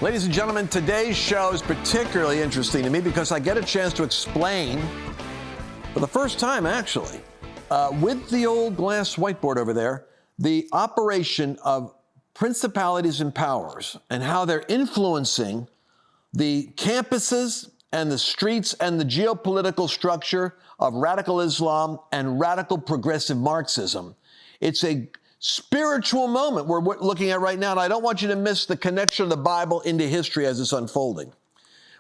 Ladies and gentlemen, today's show is particularly interesting to me because I get a chance to explain, for the first time actually, with the old glass whiteboard over there, the operation of principalities and powers and how they're influencing the campuses and the streets and the geopolitical structure of radical Islam and radical progressive Marxism. It's a spiritual moment we're looking at right now, and I don't want you to miss the connection of the Bible into history as it's unfolding.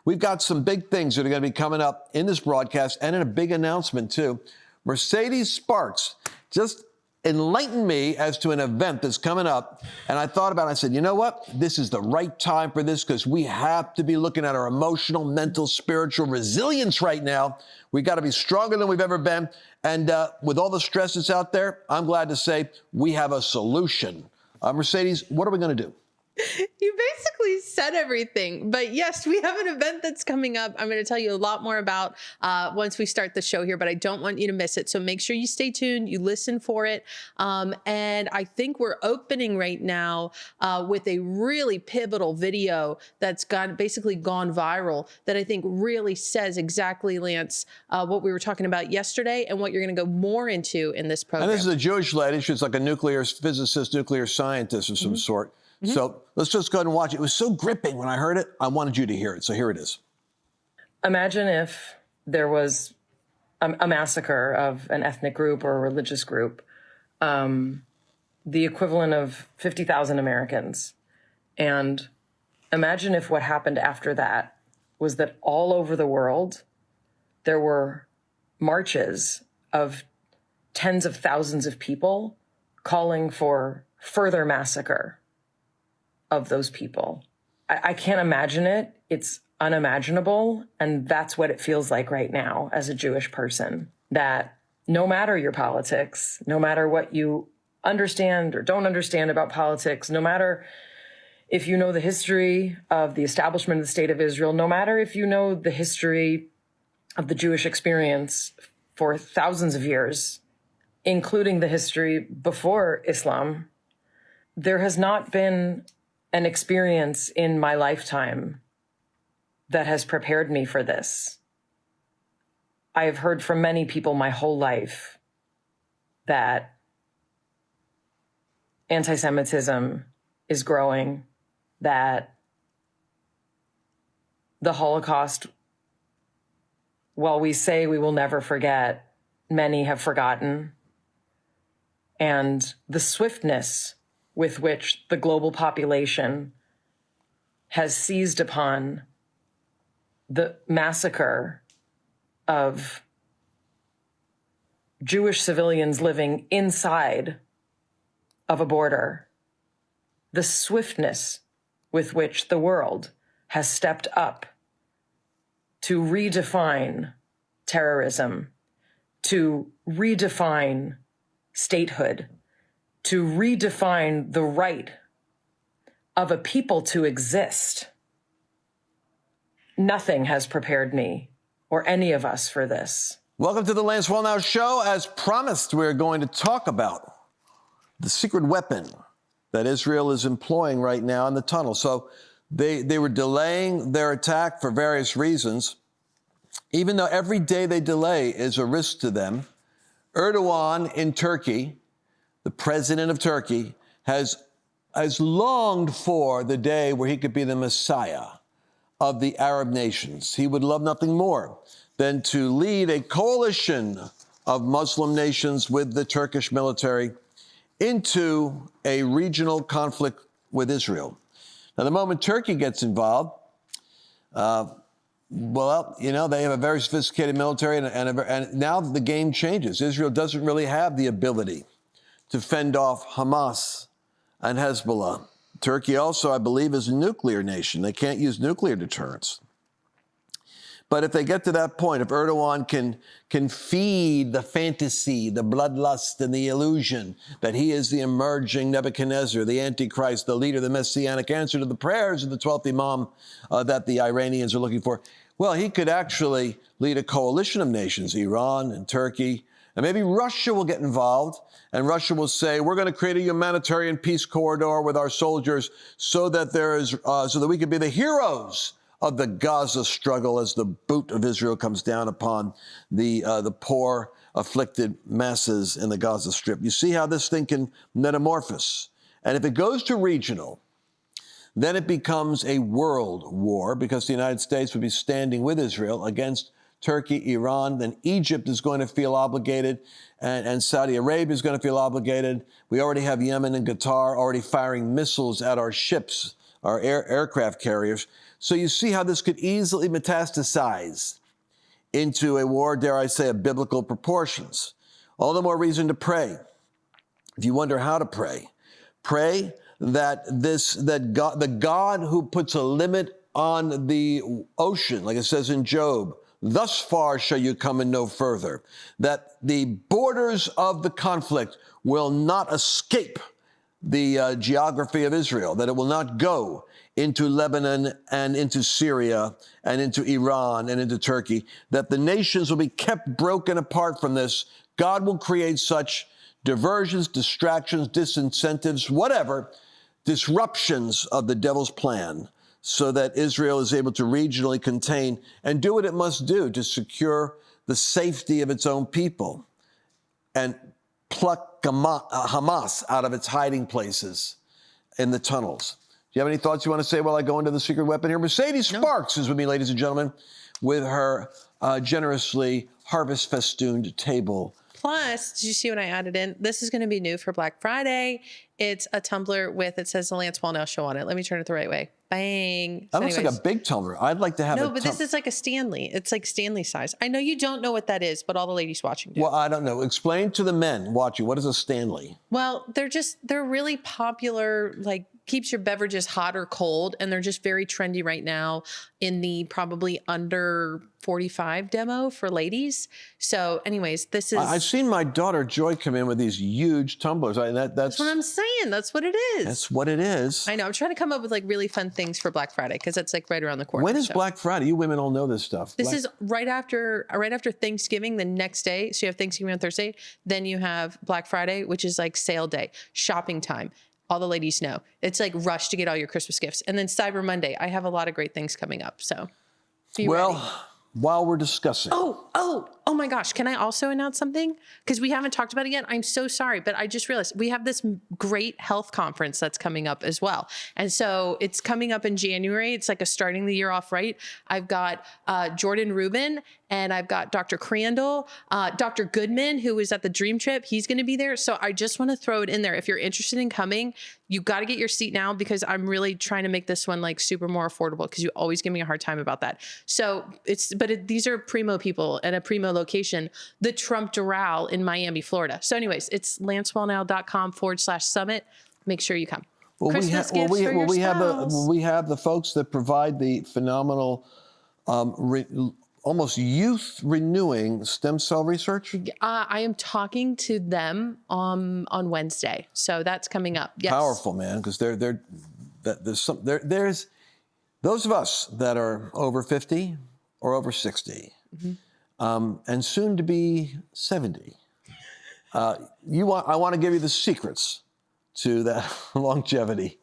We've got some big things that are going to be coming up in this broadcast and in a big announcement, too. Mercedes Sparks just enlightened me as to an event that's coming up, and I thought about it. I said, you know what? This is the right time for this because we have to be looking at our emotional, mental, spiritual resilience right now. We got to be stronger than we've ever been. And with all the stress that's out there, I'm glad to say we have a solution. Mercedes, what are we going to do? You basically said everything, but yes, we have an event that's coming up. I'm going to tell you a lot more about once we start the show here, but I don't want you to miss it. So make sure you stay tuned, you listen for it. And I think we're opening right now with a really pivotal video that's basically gone viral that I think really says exactly, Lance, what we were talking about yesterday and what you're going to go more into in this program. And this is a Jewish lady. She's like a nuclear physicist, nuclear scientist of some sort. So let's just go ahead and watch it. It was so gripping when I heard it. I wanted you to hear it. So here it is. Imagine if there was a massacre of an ethnic group or a religious group, the equivalent of 50,000 Americans. And imagine if what happened after that was that all over the world, there were marches of tens of thousands of people calling for further massacre of those people. I can't imagine it. It's unimaginable. And that's what it feels like right now as a Jewish person, that no matter your politics, no matter what you understand or don't understand about politics, no matter if you know the history of the establishment of the state of Israel, no matter if you know the history of the Jewish experience for thousands of years, including the history before Islam, there has not been an experience in my lifetime that has prepared me for this. I have heard from many people my whole life that anti-Semitism is growing, that the Holocaust, while we say we will never forget, many have forgotten, and the swiftness with which the global population has seized upon the massacre of Jewish civilians living inside of a border, the swiftness with which the world has stepped up to redefine terrorism, to redefine statehood, to redefine the right of a people to exist. Nothing has prepared me or any of us for this. Welcome to the Lance Wallnau Show. As promised, we're going to talk about the secret weapon that Israel is employing right now in the tunnel. So they were delaying their attack for various reasons. Even though every day they delay is a risk to them, Erdogan in Turkey, the president of Turkey, has longed for the day where he could be the Messiah of the Arab nations. He would love nothing more than to lead a coalition of Muslim nations with the Turkish military into a regional conflict with Israel. Now, the moment Turkey gets involved, well, you know, they have a very sophisticated military, and now the game changes. Israel doesn't really have the ability to fend off Hamas and Hezbollah. Turkey also, I believe, is a nuclear nation. They can't use nuclear deterrence. But if they get to that point, if Erdogan can feed the fantasy, the bloodlust, and the illusion that he is the emerging Nebuchadnezzar, the Antichrist, the leader, the messianic answer to the prayers of the 12th Imam that the Iranians are looking for, well, he could actually lead a coalition of nations, Iran and Turkey And maybe Russia will get involved, and Russia will say, we're going to create a humanitarian peace corridor with our soldiers so that so that we can be the heroes of the Gaza struggle as the boot of Israel comes down upon the poor, afflicted masses in the Gaza Strip. You see how this thing can metamorphose. And if it goes to regional, then it becomes a world war, because the United States would be standing with Israel against Turkey, Iran. Then Egypt is going to feel obligated, and Saudi Arabia is going to feel obligated. We already have Yemen and Qatar already firing missiles at our ships, our aircraft carriers. So you see how this could easily metastasize into a war, dare I say, of biblical proportions. All the more reason to pray. If you wonder how to pray, pray that the God who puts a limit on the ocean, like it says in Job, thus far shall you come and no further, that the borders of the conflict will not escape the geography of Israel, that it will not go into Lebanon and into Syria and into Iran and into Turkey, that the nations will be kept broken apart from this. God will create such diversions, distractions, disincentives, whatever, disruptions of the devil's plan, so that Israel is able to regionally contain and do what it must do to secure the safety of its own people and pluck Hamas out of its hiding places in the tunnels. Do you have any thoughts you want to say while I go into the secret weapon here? Mercedes Sparks is with me, ladies and gentlemen, with her generously harvest-festooned table. Plus, did you see what I added in? This is going to be new for Black Friday. It's a tumbler it says the Lance Wallnau Show on it. Let me turn it the right way. Bang. That looks like a big tumbler. I'd like to have No, but this is like a Stanley. It's like Stanley size. I know you don't know what that is, but all the ladies watching do. Well, I don't know. Explain to the men watching, what is a Stanley? Well, they're really popular, like keeps your beverages hot or cold, and they're just very trendy right now in the probably under 45 demo for ladies. So anyways, this is... I've seen my daughter Joy come in with these huge tumblers. That's what I'm saying. That's what it is. That's what it is. I know. I'm trying to come up with like really fun things for Black Friday, because it's like right around the corner. When is Black Friday? You women all know this stuff. This is right after Thanksgiving, the next day. So you have Thanksgiving on Thursday. Then you have Black Friday, which is like sale day, shopping time. All the ladies know. It's like rush to get all your Christmas gifts. And then Cyber Monday. I have a lot of great things coming up. So be ready. While we're discussing. Oh my gosh. Can I also announce something? Because we haven't talked about it yet. I'm so sorry, but I just realized we have this great health conference that's coming up as well. And so it's coming up in January. It's like a starting the year off right. I've got Jordan Rubin, and I've got Dr. Crandall, Dr. Goodman, who is at the Dream Trip. He's going to be there. So I just want to throw it in there. If you're interested in coming, you got to get your seat now, because I'm really trying to make this one like super more affordable, because you always give me a hard time about that. So these are primo people at a primo location, the Trump Doral in Miami, Florida. So anyways, it's lancewallnau.com/summit. Make sure you come. Well, we have the folks that provide the phenomenal, almost youth renewing stem cell research. I am talking to them on Wednesday, so that's coming up. Yes. Powerful, man, because there's those of us that are over 50 or over 60, and soon to be 70. I want to give you the secrets to that longevity,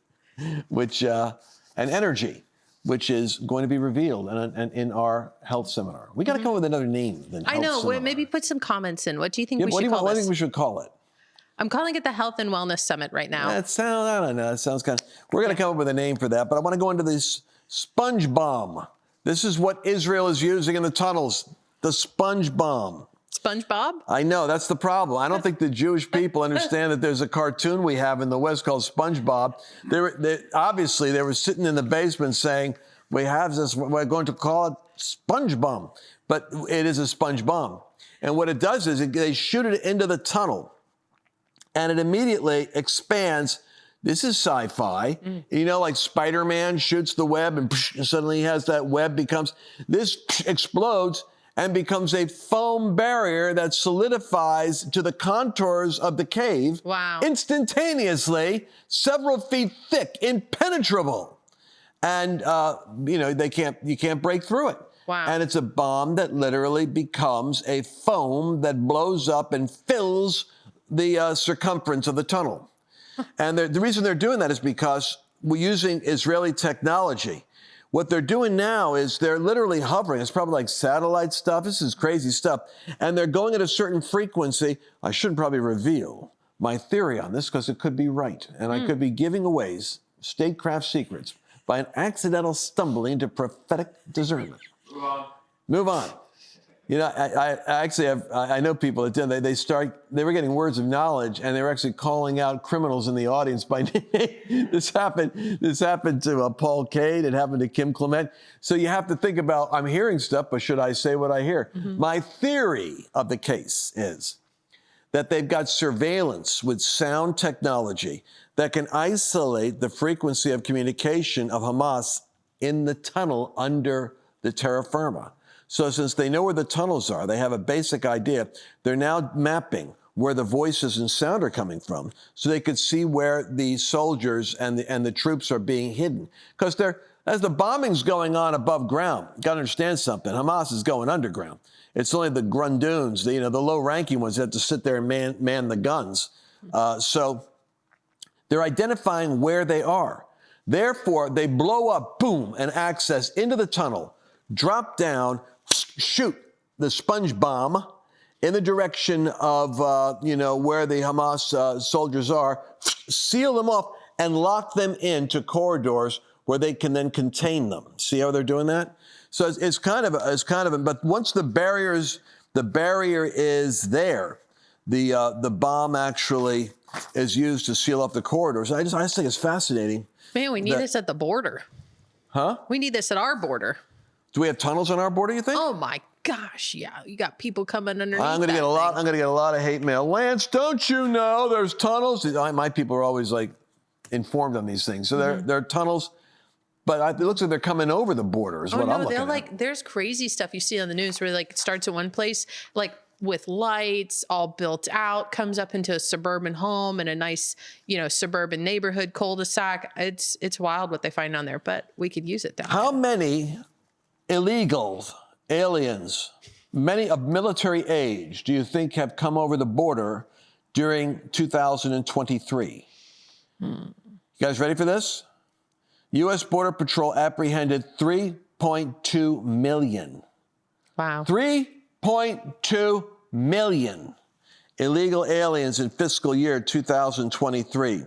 which and energy, which is going to be revealed in our health seminar. We got to come up with another name than health seminar. Well, maybe put some comments in. What do you think we should call this? What do you think we should call it? I'm calling it the Health and Wellness Summit right now. I don't know. It sounds kind of... We're going to come up with a name for that, but I want to go into this sponge bomb. This is what Israel is using in the tunnels, the sponge bomb. SpongeBob? I know, that's the problem. I don't think the Jewish people understand that there's a cartoon we have in the West called SpongeBob. Obviously, they were sitting in the basement saying, we have this, we're going to call it sponge bomb. But it is a sponge bomb. And what it does is they shoot it into the tunnel, and it immediately expands. This is sci-fi. You know, like Spider-Man shoots the web, and suddenly he has that web this explodes and becomes a foam barrier that solidifies to the contours of the cave. Wow. Instantaneously, several feet thick, impenetrable. And, you can't break through it. Wow. And it's a bomb that literally becomes a foam that blows up and fills the circumference of the tunnel. And the reason they're doing that is because we're using Israeli technology. What they're doing now is they're literally hovering. It's probably like satellite stuff. This is crazy stuff. And they're going at a certain frequency. I shouldn't probably reveal my theory on this because it could be right. And I could be giving away statecraft secrets by an accidental stumbling into prophetic discernment. Move on. You know, I actually have, I know people that did, they were getting words of knowledge and they were actually calling out criminals in the audience by name. This happened to Paul Cade. It happened to Kim Clement. So you have to think about, I'm hearing stuff, but should I say what I hear? My theory of the case is that they've got surveillance with sound technology that can isolate the frequency of communication of Hamas in the tunnel under the terra firma. So since they know where the tunnels are, they have a basic idea. They're now mapping where the voices and sound are coming from so they could see where the soldiers and the troops are being hidden. Because as the bombing's going on above ground, you got to understand something. Hamas is going underground. It's only the grundoons, the low-ranking ones that have to sit there and man the guns. So they're identifying where they are. Therefore, they blow up, boom, and access into the tunnel, drop down, shoot the sponge bomb in the direction of, where the Hamas soldiers are, seal them off, and lock them into corridors where they can then contain them. See how they're doing that? So it's kind of, but once the barrier is there, the bomb actually is used to seal up the corridors. I just think it's fascinating. Man, we need this at the border. Huh? We need this at our border. Do we have tunnels on our border, you think? Oh my gosh, yeah. You got people coming underneath. I'm going to get a lot of hate mail. Lance, don't you know there's tunnels? My people are always like informed on these things. So there are tunnels, but it looks like they're coming over the border is what I'm looking at. There's crazy stuff you see on the news where it starts in one place, like with lights all built out, comes up into a suburban home in a nice, suburban neighborhood cul-de-sac. It's wild what they find on there, but we could use it down How many illegal aliens, many of military age, do you think have come over the border during 2023? You guys ready for this? U.S. Border Patrol apprehended 3.2 million. Wow. 3.2 million illegal aliens in fiscal year 2023.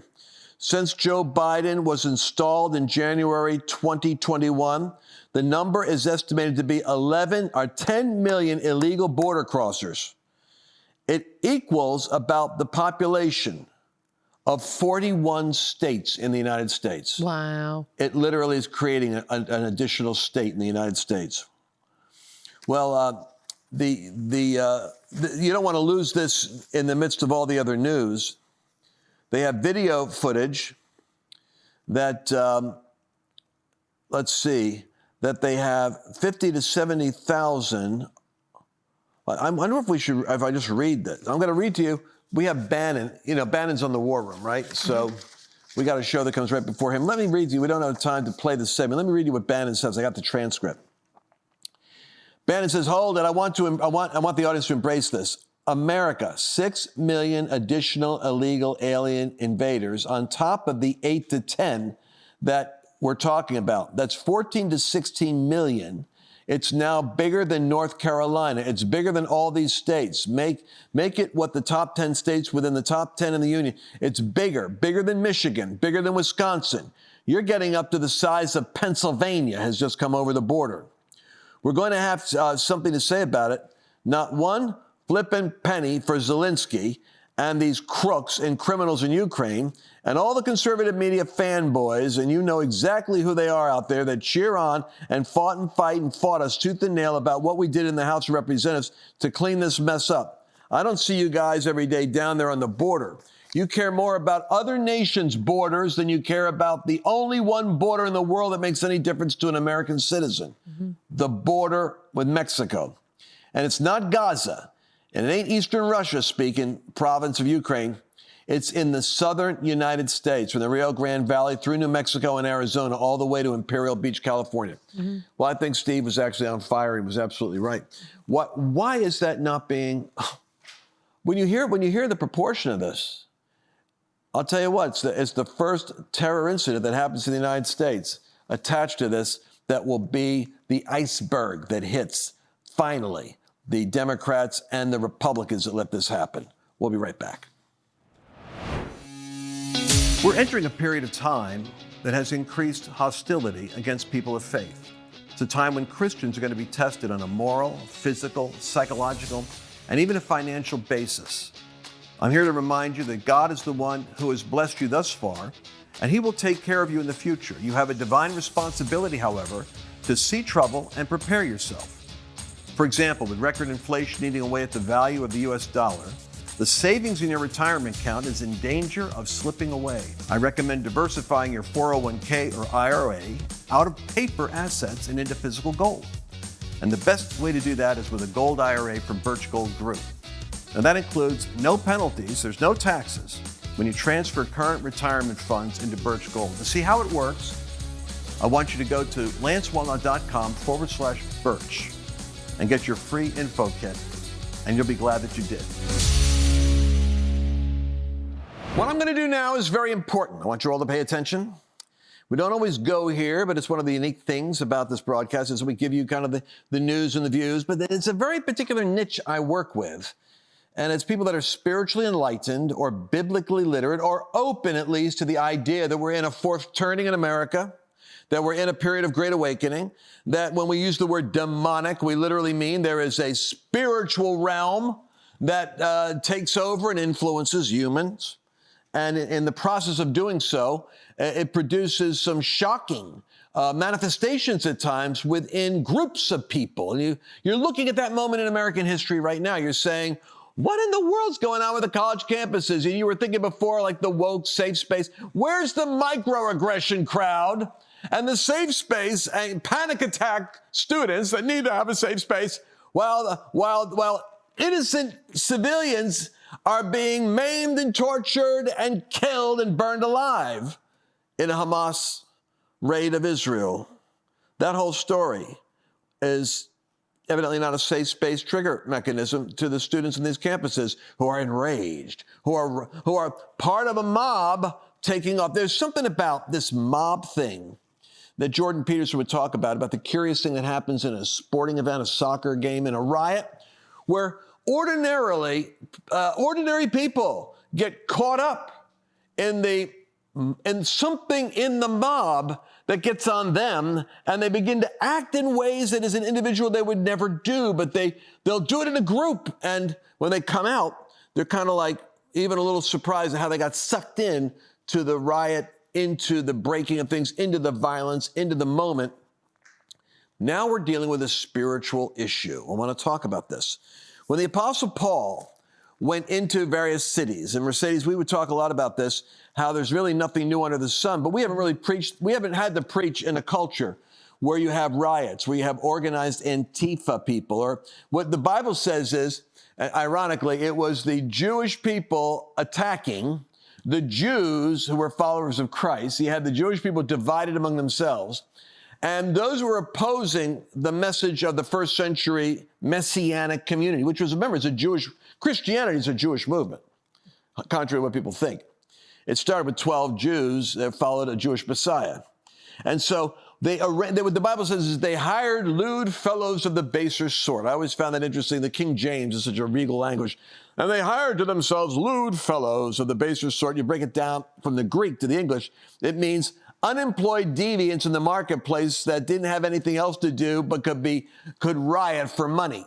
Since Joe Biden was installed in January 2021, the number is estimated to be 10 million illegal border crossers. It equals about the population of 41 states in the United States. Wow. It literally is creating an additional state in the United States. Well, you don't want to lose this in the midst of all the other news. They have video footage that, that they have 50 to 70,000. I wonder if I just read this. I'm going to read to you. We have Bannon. Bannon's on the War Room, right? So we got a show that comes right before him. Let me read to you. We don't have time to play this segment. Let me read you what Bannon says. I got the transcript. Bannon says, hold it. I want the audience to embrace this. America, 6 million additional illegal alien invaders on top of the 8 to 10 that we're talking about. That's 14 to 16 million. It's now bigger than North Carolina. It's bigger than all these states. Make it what the top 10 states within the top 10 in the union. It's bigger than Michigan, bigger than Wisconsin. You're getting up to the size of Pennsylvania has just come over the border. We're going to have something to say about it. Not one flippin' penny for Zelensky and these crooks and criminals in Ukraine and all the conservative media fanboys, and you know exactly who they are out there that cheer on and fought and fight and fought us tooth and nail about what we did in the House of Representatives to clean this mess up. I don't see you guys every day down there on the border. You care more about other nations' borders than you care about the only one border in the world that makes any difference to an American citizen, the border with Mexico. And it's not Gaza, and it ain't Eastern Russia speaking province of Ukraine. It's in the southern United States, from the Rio Grande Valley through New Mexico and Arizona, all the way to Imperial Beach, California. Well, I think Steve was actually on fire. He was absolutely right. Why is that not being... When you hear the proportion of this, I'll tell you what, it's the first terror incident that happens in the United States attached to this that will be the iceberg that hits, finally, the Democrats and the Republicans that let this happen. We'll be right back. We're entering a period of time that has increased hostility against people of faith. It's a time when Christians are going to be tested on a moral, physical, psychological, and even a financial basis. I'm here to remind you that God is the one who has blessed you thus far, and He will take care of you in the future. You have a divine responsibility, however, to see trouble and prepare yourself. For example, with record inflation eating away at the value of the U.S. dollar, the savings in your retirement account is in danger of slipping away. I recommend diversifying your 401k or IRA out of paper assets and into physical gold. And the best way to do that is with a gold IRA from Birch Gold Group. Now that includes no penalties, there's no taxes when you transfer current retirement funds into Birch Gold. To see how it works, I want you to go to lancewallnau.com/Birch and get your free info kit, and you'll be glad that you did. What I'm going to do now is very important. I want you all to pay attention. We don't always go here, but it's one of the unique things about this broadcast is we give you kind of the news and the views, but it's a very particular niche I work with. And it's people that are spiritually enlightened or biblically literate or open at least to the idea that we're in a fourth turning in America, that we're in a period of great awakening, that when we use the word demonic, we literally mean there is a spiritual realm that takes over and influences humans. And in the process of doing so, it produces some shocking manifestations at times within groups of people. And you're looking at that moment in American history right now. You're saying, what in the world's going on with the college campuses? And you were thinking before, like the woke safe space. Where's the microaggression crowd and the safe space and panic attack students that need to have a safe space while innocent civilians are being maimed and tortured and killed and burned alive in a Hamas raid of Israel? That whole story is evidently not a safe space trigger mechanism to the students in these campuses who are enraged, who are part of a mob taking off. There's something about this mob thing that Jordan Peterson would talk about the curious thing that happens in a sporting event, a soccer game, in a riot, where ordinary people get caught up in something in the mob that gets on them, and they begin to act in ways that as an individual they would never do, but they'll do it in a group. And when they come out, they're kind of like even a little surprised at how they got sucked in to the riot, into the breaking of things, into the violence, into the moment. Now we're dealing with a spiritual issue. I want to talk about this. When the Apostle Paul went into various cities, and Mercedes, we would talk a lot about this, how there's really nothing new under the sun, but we haven't had to preach in a culture where you have riots, where you have organized Antifa people, or what the Bible says is, ironically, it was the Jewish people attacking the Jews who were followers of Christ. You had the Jewish people divided among themselves, and those who were opposing the message of the first century Messianic community, which was, remember, Christianity is a Jewish movement, contrary to what people think. It started with 12 Jews that followed a Jewish Messiah. And so what the Bible says is they hired lewd fellows of the baser sort. I always found that interesting. The King James is such a regal language. And they hired to themselves lewd fellows of the baser sort. You break it down from the Greek to the English, it means unemployed deviants in the marketplace that didn't have anything else to do but could riot for money,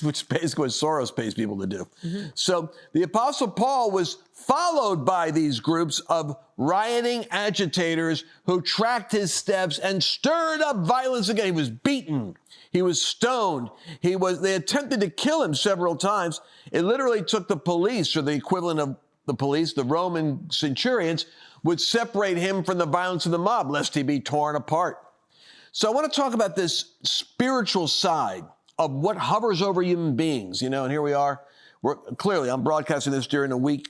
which is basically what Soros pays people to do. Mm-hmm. So the Apostle Paul was followed by these groups of rioting agitators who tracked his steps and stirred up violence again. He was beaten. He was stoned. They attempted to kill him several times. It literally took the police, or the equivalent of the police, the Roman centurions, would separate him from the violence of the mob, lest he be torn apart. So I want to talk about this spiritual side of what hovers over human beings, and here we are. I'm broadcasting this during a week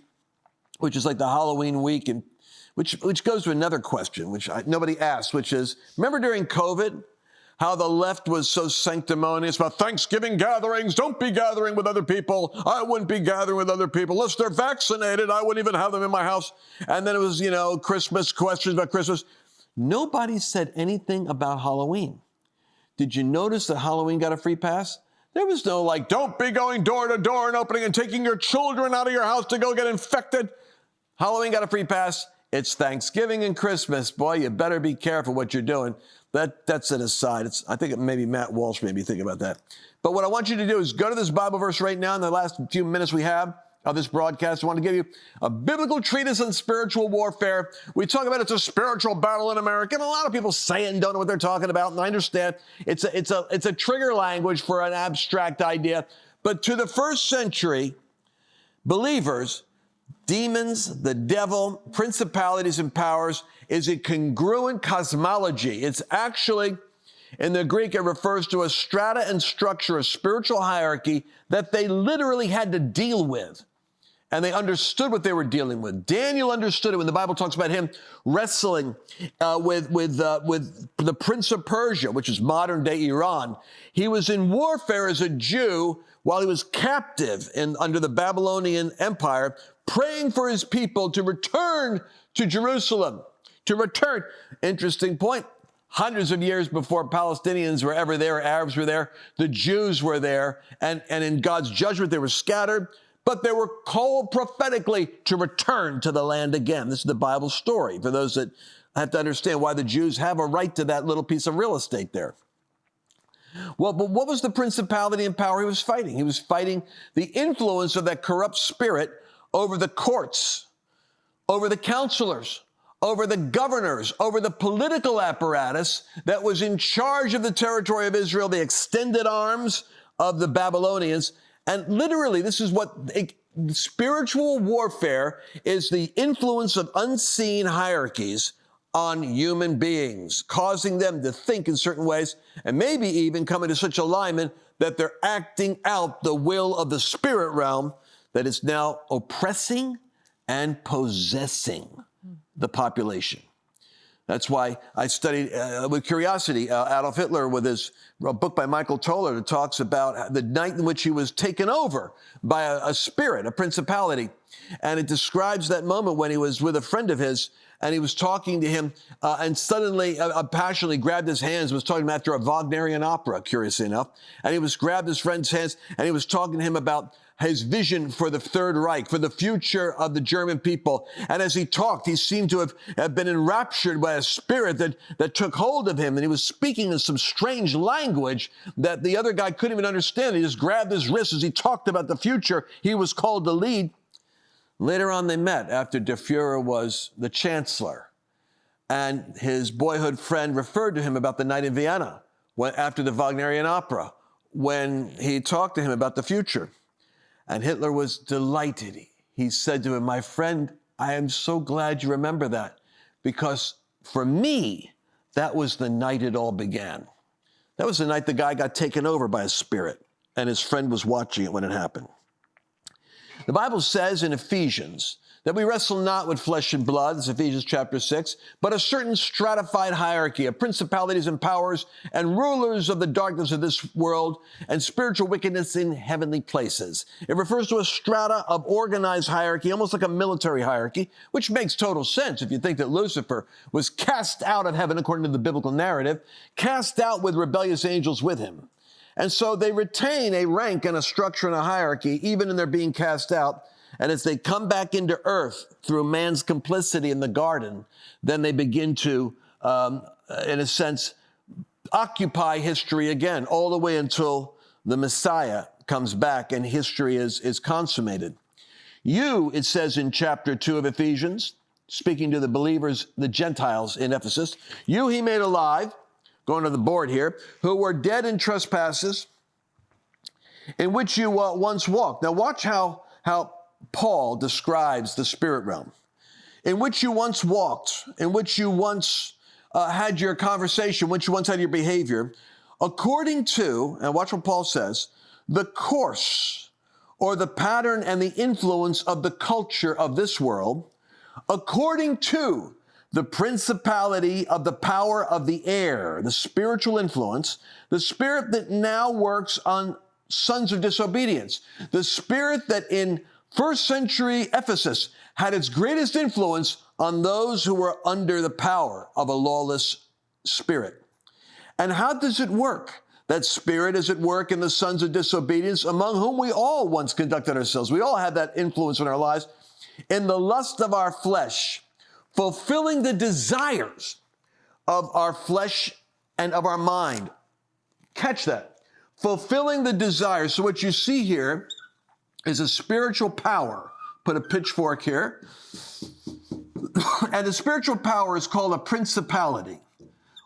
which is like the Halloween week, and which goes to another question, which nobody asked, which is, remember during COVID, how the left was so sanctimonious about Thanksgiving gatherings? Don't be gathering with other people. I wouldn't be gathering with other people. Unless they're vaccinated, I wouldn't even have them in my house. And then it was, Christmas, questions about Christmas. Nobody said anything about Halloween. Did you notice that Halloween got a free pass? There was no don't be going door to door and opening and taking your children out of your house to go get infected. Halloween got a free pass. It's Thanksgiving and Christmas. Boy, you better be careful what you're doing. That's an aside. I think maybe Matt Walsh made me think about that. But what I want you to do is go to this Bible verse right now in the last few minutes we have of this broadcast. I want to give you a biblical treatise on spiritual warfare. We talk about it's a spiritual battle in America, and a lot of people say it and don't know what they're talking about, and I understand. It's a trigger language for an abstract idea. But to the first century believers, demons, the devil, principalities and powers is a congruent cosmology. It's actually, in the Greek, it refers to a strata and structure, a spiritual hierarchy that they literally had to deal with. And they understood what they were dealing with. Daniel understood it when the Bible talks about him wrestling with the Prince of Persia, which is modern day Iran. He was in warfare as a Jew while he was captive under the Babylonian Empire, praying for his people to return to Jerusalem. To return. Interesting point. Hundreds of years before Palestinians were ever there, Arabs were there, the Jews were there, and in God's judgment they were scattered, but they were called prophetically to return to the land again. This is the Bible story for those that have to understand why the Jews have a right to that little piece of real estate there. Well, but what was the principality and power he was fighting? He was fighting the influence of that corrupt spirit over the courts, over the counselors, over the governors, over the political apparatus that was in charge of the territory of Israel, the extended arms of the Babylonians. And literally, this is what spiritual warfare is: the influence of unseen hierarchies on human beings, causing them to think in certain ways and maybe even come into such alignment that they're acting out the will of the spirit realm that is now oppressing and possessing the population. That's why I studied with curiosity Adolf Hitler with his book by Michael Toller that talks about the night in which he was taken over by a spirit, a principality. And it describes that moment when he was with a friend of his and he was talking to him and suddenly, passionately grabbed his hands, was talking to him after a Wagnerian opera, curiously enough. And he was grabbed his friend's hands and he was talking to him about his vision for the Third Reich, for the future of the German people. And as he talked, he seemed to have been enraptured by a spirit that took hold of him. And he was speaking in some strange language that the other guy couldn't even understand. He just grabbed his wrist as he talked about the future he was called to lead. Later on, they met after Der Fuhrer was the chancellor. And his boyhood friend referred to him about the night in Vienna after the Wagnerian opera, when he talked to him about the future. And Hitler was delighted. He said to him, "My friend, I am so glad you remember that, because for me, that was the night it all began." That was the night the guy got taken over by a spirit, and his friend was watching it when it happened. The Bible says in Ephesians that we wrestle not with flesh and blood, it's Ephesians chapter 6, but a certain stratified hierarchy of principalities and powers and rulers of the darkness of this world and spiritual wickedness in heavenly places. It refers to a strata of organized hierarchy, almost like a military hierarchy, which makes total sense if you think that Lucifer was cast out of heaven according to the biblical narrative, cast out with rebellious angels with him. And so they retain a rank and a structure and a hierarchy, even in their being cast out. And as they come back into earth through man's complicity in the garden, then they begin to, in a sense, occupy history again, all the way until the Messiah comes back and history is consummated. You, it says in chapter 2 of Ephesians, speaking to the believers, the Gentiles in Ephesus, you he made alive, going to the board here, who were dead in trespasses, in which you once walked. Now watch how Paul describes the spirit realm. In which you once walked, in which you once had your conversation, which you once had your behavior, according to, and watch what Paul says, the course or the pattern and the influence of the culture of this world, according to the principality of the power of the air, the spiritual influence, the spirit that now works on sons of disobedience, the spirit that in first century Ephesus had its greatest influence on those who were under the power of a lawless spirit. And how does it work? That spirit is at work in the sons of disobedience, among whom we all once conducted ourselves. We all had that influence in our lives, in the lust of our flesh, fulfilling the desires of our flesh and of our mind. Catch that. Fulfilling the desires. So what you see here is a spiritual power. Put a pitchfork here. And the spiritual power is called a principality,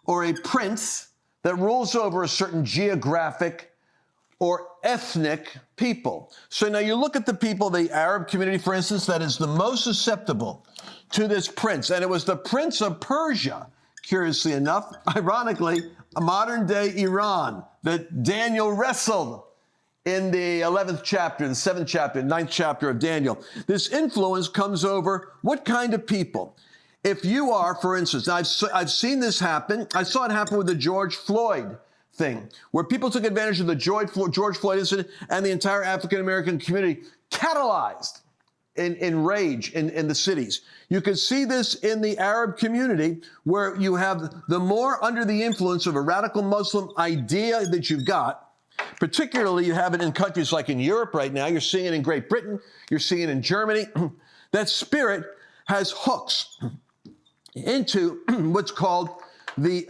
or a prince that rules over a certain geographic or ethnic people. So now you look at the people, the Arab community, for instance, that is the most susceptible to this prince. And it was the prince of Persia, curiously enough, ironically, a modern day Iran, that Daniel wrestled in the 11th chapter, the 7th chapter, 9th chapter of Daniel. This influence comes over what kind of people? If you are, for instance, I've seen this happen. I saw it happen with the George Floyd thing, where people took advantage of the George Floyd incident, and the entire African-American community catalyzed in rage in the cities. You can see this in the Arab community, where you have the more under the influence of a radical Muslim idea that you've got. Particularly, you have it in countries like in Europe right now. You're seeing it in Great Britain. You're seeing it in Germany. That spirit has hooks into what's called the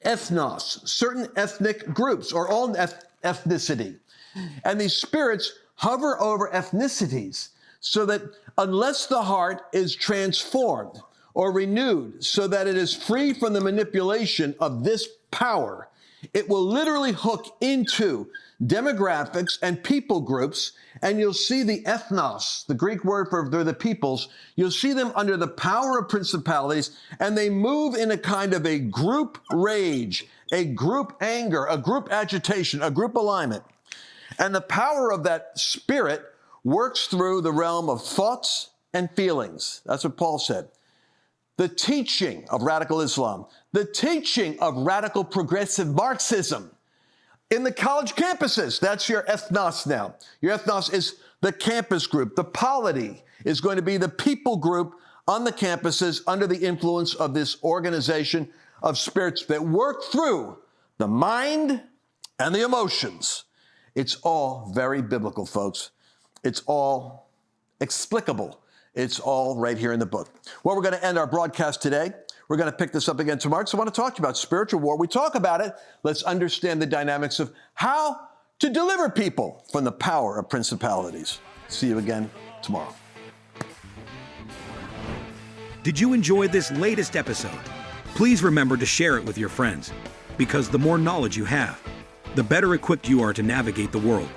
ethnos, certain ethnic groups, or all ethnicity. And these spirits hover over ethnicities, so that unless the heart is transformed or renewed so that it is free from the manipulation of this power, it will literally hook into demographics and people groups, and you'll see the ethnos, the Greek word for they're the peoples, you'll see them under the power of principalities, and they move in a kind of a group rage, a group anger, a group agitation, a group alignment. And the power of that spirit works through the realm of thoughts and feelings. That's what Paul said. The teaching of radical Islam, the teaching of radical progressive Marxism in the college campuses. That's your ethnos now. Your ethnos is the campus group. The polity is going to be the people group on the campuses under the influence of this organization of spirits that work through the mind and the emotions. It's all very biblical, folks. It's all explicable. It's all right here in the book. Well, we're going to end our broadcast today. We're going to pick this up again tomorrow. So I want to talk to you about spiritual war. We talk about it. Let's understand the dynamics of how to deliver people from the power of principalities. See you again tomorrow. Did you enjoy this latest episode? Please remember to share it with your friends, because the more knowledge you have, the better equipped you are to navigate the world